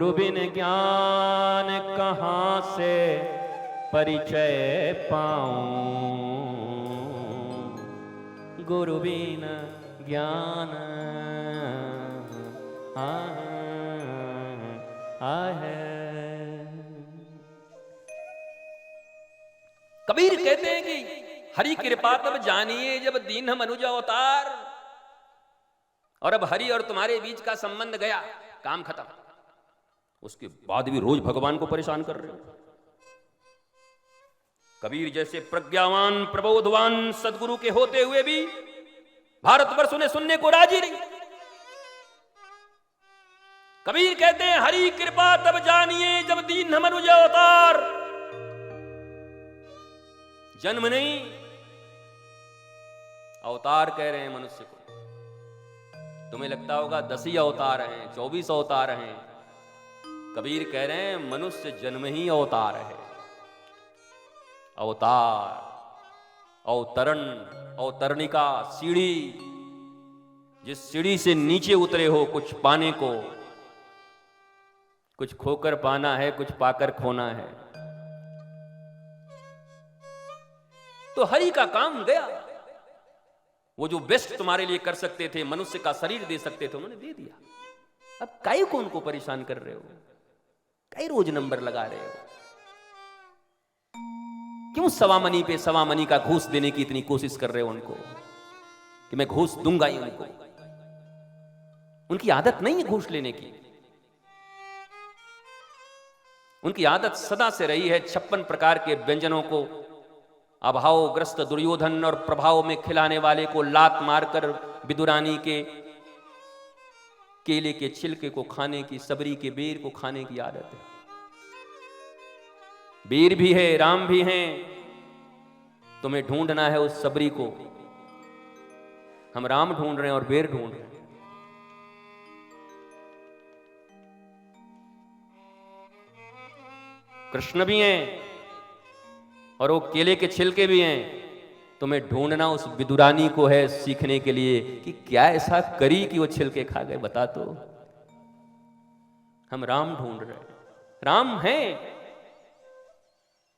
गुरु बिन ज्ञान कहाँ से परिचय पाऊं, गुरु बिन ज्ञान है। कबीर कहते हैं कि हरि कृपा तब जानिए जब दीन मनुज अवतार। और अब हरि और तुम्हारे बीच का संबंध गया, काम खत्म। उसके बाद भी रोज भगवान को परेशान कर रहे हो। कबीर जैसे प्रज्ञावान प्रबोधवान सदगुरु के होते हुए भी भारतवर्ष उन्हें सुनने को राजी नहीं। कबीर कहते हैं हरि कृपा तब जानिए जब दीन मनुज अवतार। जन्म नहीं, अवतार कह रहे हैं मनुष्य को। तुम्हें लगता होगा 10 ही अवतार हैं, 24 अवतार हैं। कबीर कह रहे हैं मनुष्य जन्म ही अवतार है। अवतार, अवतरण, अवतरणिका, सीढ़ी। जिस सीढ़ी से नीचे उतरे हो कुछ पाने को, कुछ खोकर पाना है, कुछ पाकर खोना है। तो हरि का काम गया। वो जो बेस्ट तुम्हारे लिए कर सकते थे, मनुष्य का शरीर दे सकते थे, उन्होंने दे दिया। अब काहे को उनको परेशान कर रहे हो? काहे रोज नंबर लगा रहे हो? क्यों सवामनी पे सवामनी का घूस देने की इतनी कोशिश कर रहे हो उनको कि मैं घूस दूंगा ही उनको? उनकी आदत नहीं है घूस लेने की। उनकी आदत सदा से रही है 56 प्रकार के व्यंजनों को अभावग्रस्त दुर्योधन और प्रभाव में खिलाने वाले को लात मारकर विदुरानी के केले के छिलके को खाने की, सबरी के बेर को खाने की आदत है। बेर भी है, राम भी हैं। तुम्हें ढूंढना है उस सबरी को। हम राम ढूंढ रहे हैं और बेर ढूंढ रहे हैं। कृष्ण भी हैं और वो केले के छिलके भी हैं। तुम्हें ढूंढना उस विदुरानी को है सीखने के लिए कि क्या ऐसा करी कि वो छिलके खा गए, बता तो। हम राम ढूंढ रहे हैं। राम है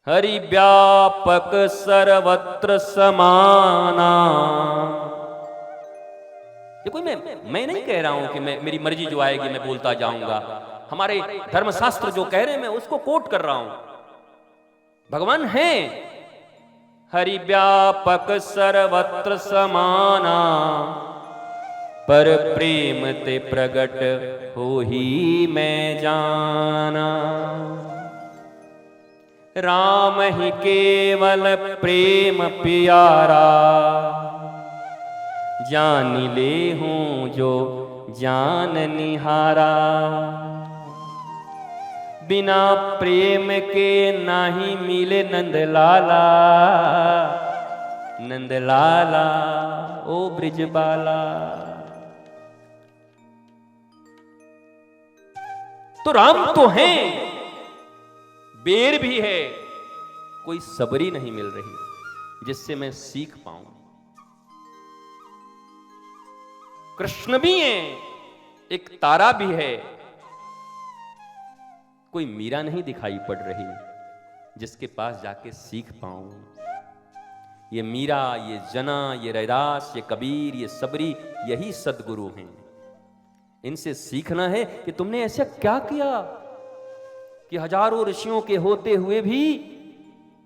हरि व्यापक सर्वत्र समाना। ये कोई मैं नहीं कह रहा हूं कि मेरी मर्जी जो आएगी मैं बोलता जाऊंगा। हमारे धर्मशास्त्र जो कह रहे हैं मैं उसको कोट कर रहा हूं। भगवान है हरि व्यापक सर्वत्र समाना, पर प्रेम ते प्रगट हो ही मैं जाना। राम ही केवल प्रेम प्यारा, जान ले हूं जो जान निहारा। बिना प्रेम के नाही मिले नंद लाला, नंद लाला ओ ब्रिजबाला। तो राम तो हैं, बेर भी है, कोई सबरी नहीं मिल रही जिससे मैं सीख पाऊं। कृष्ण भी हैं, एक तारा भी है, कोई मीरा नहीं दिखाई पड़ रही जिसके पास जाके सीख पाऊं। ये मीरा, ये जना, ये रैदास, ये कबीर, ये सबरी, यही सदगुरु हैं। इनसे सीखना है कि तुमने ऐसा क्या किया कि हजारों ऋषियों के होते हुए भी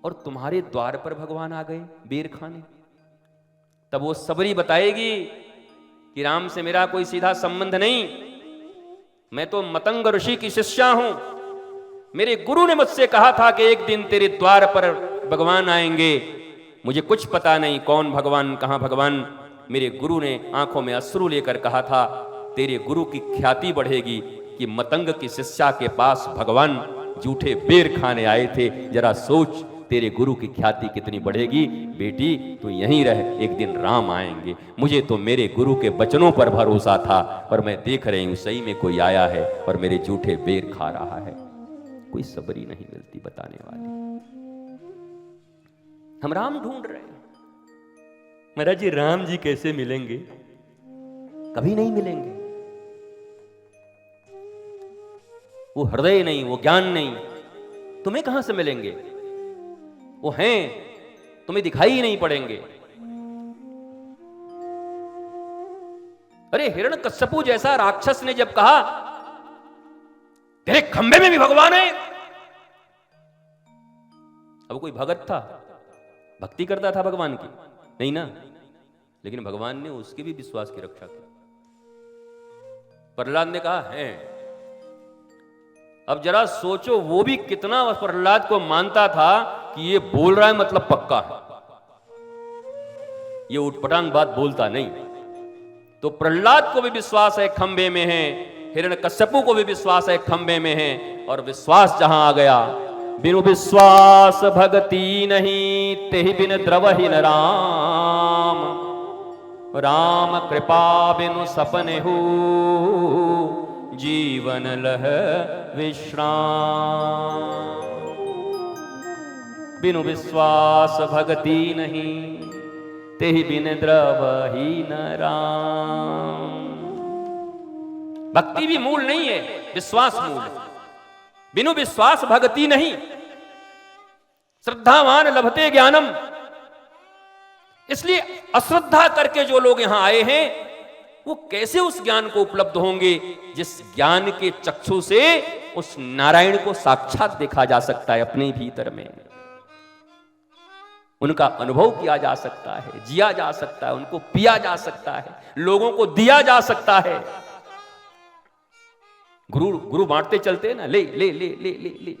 और तुम्हारे द्वार पर भगवान आ गए बेर खाने। तब वो सबरी बताएगी कि राम से मेरा कोई सीधा संबंध नहीं, मैं तो मतंग ऋषि की शिष्या हूं। मेरे गुरु ने मुझसे कहा था कि एक दिन तेरे द्वार पर भगवान आएंगे। मुझे कुछ पता नहीं कौन भगवान, कहां भगवान। मेरे गुरु ने आंखों में अश्रु लेकर कहा था तेरे गुरु की ख्याति बढ़ेगी कि मतंग की शिष्या के पास भगवान जूठे बेर खाने आए थे। जरा सोच तेरे गुरु की ख्याति कितनी बढ़ेगी। बेटी तू यहीं रह, एक दिन राम आएंगे। मुझे तो मेरे गुरु के वचनों पर भरोसा था और मैं देख रही हूं सही में कोई आया है और मेरे जूठे बेर खा रहा है। कोई सबरी नहीं मिलती बताने वाली। हम राम ढूंढ रहे हैं। महाराज जी राम जी कैसे मिलेंगे? कभी नहीं मिलेंगे। वो हृदय नहीं, वो ज्ञान नहीं, तुम्हें कहां से मिलेंगे? वो हैं, तुम्हें दिखाई ही नहीं पड़ेंगे। अरे हिरण्यकश्यपु जैसा राक्षस ने जब कहा तेरे खंबे में भी भगवान है, अब कोई भगत था, भक्ति करता था भगवान की? नहीं ना। लेकिन भगवान ने उसके भी विश्वास की रक्षा की। प्रहलाद ने कहा है। अब जरा सोचो, वो भी कितना प्रहलाद को मानता था कि ये बोल रहा है मतलब पक्का है, ये उटपटांग बात बोलता नहीं। तो प्रहलाद को भी विश्वास है खंबे में है, हिरण्यकश्यपु को भी विश्वास है खंबे में है। और विश्वास जहां आ गया, बिनु विश्वास भगति नहीं, तेहि बिन द्रवहि न राम। राम कृपा बिनु सपने हो, जीवन लह विश्राम। बिनु विश्वास भगति नहीं, तेहि बिन द्रवहि न राम। भक्ति भी मूल नहीं है, विश्वास मूल है। बिनु विश्वास भगति नहीं। श्रद्धावान लभते ज्ञानम। इसलिए अश्रद्धा करके जो लोग यहां आए हैं, वो कैसे उस ज्ञान को उपलब्ध होंगे जिस ज्ञान के चक्षु से उस नारायण को साक्षात देखा जा सकता है अपने भीतर में, उनका अनुभव किया जा सकता है, जिया जा सकता है, उनको पिया जा सकता है, लोगों को दिया जा सकता है। गुरु बांटते चलते हैं ना, ले ले ले ले ले ले,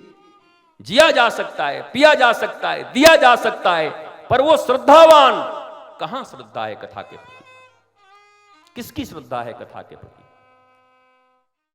जिया जा सकता है, पिया जा सकता है, दिया जा सकता है। पर वो श्रद्धावान, कहां श्रद्धा है कथा के प्रति? किसकी श्रद्धा है कथा के प्रति?